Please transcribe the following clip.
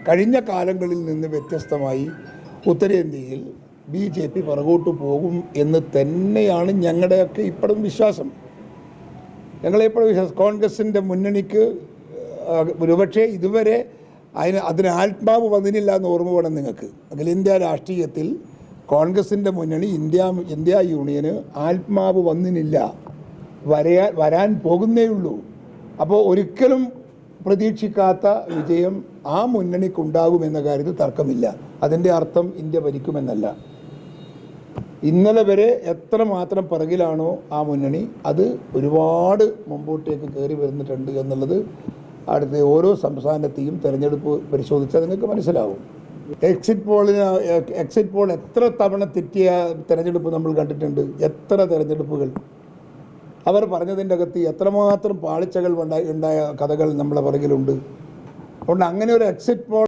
കഴിഞ്ഞ കാലങ്ങളിൽ നിന്ന് വ്യത്യസ്തമായി ഉത്തരേന്ത്യയിൽ BJP പുറകോട്ട് പോകും എന്ന് തന്നെയാണ് ഞങ്ങളുടെയൊക്കെ ഇപ്പോഴും വിശ്വാസം. ഞങ്ങളെപ്പോഴും കോൺഗ്രസിൻ്റെ മുന്നണിക്ക് ഒരുപക്ഷെ ഇതുവരെ അതിന് ആത്മാവ് വന്നില്ല എന്ന് ഓർമ്മ വേണം നിങ്ങൾക്ക്. അഖിലേന്ത്യാ രാഷ്ട്രീയത്തിൽ കോൺഗ്രസിൻ്റെ മുന്നണി ഇന്ത്യ യൂണിയന് ആത്മാവ് വന്നില്ല, വരാൻ പോകുന്നേയുള്ളൂ. അപ്പോൾ ഒരിക്കലും പ്രതീക്ഷിക്കാത്ത വിജയം ആ മുന്നണിക്കുണ്ടാകുമെന്ന കാര്യത്തിൽ തർക്കമില്ല. അതിൻ്റെ അർത്ഥം ഇന്ത്യ ഭരിക്കുമെന്നല്ല. ഇന്നലെ വരെ എത്രമാത്രം പിറകിലാണോ ആ മുന്നണി, അത് ഒരുപാട് മുമ്പോട്ടേക്ക് കയറി വരുന്നിട്ടുണ്ട് എന്നുള്ളത് അടുത്ത ഓരോ സംസ്ഥാനത്തെയും തിരഞ്ഞെടുപ്പ് പരിശോധിച്ചാൽ നിങ്ങൾക്ക് മനസ്സിലാവും. എക്സിറ്റ് പോൾ എത്ര തവണ തെറ്റിയ തിരഞ്ഞെടുപ്പ് നമ്മൾ കണ്ടിട്ടുണ്ട്. എത്ര തിരഞ്ഞെടുപ്പുകൾ അവർ പറഞ്ഞതിൻ്റെ അകത്ത് എത്രമാത്രം പാളിച്ചകൾ ഉണ്ടായ കഥകൾ നമ്മളെ പുറകിലുണ്ട്. അതുകൊണ്ട് അങ്ങനെ ഒരു എക്സിറ്റ് പോൾ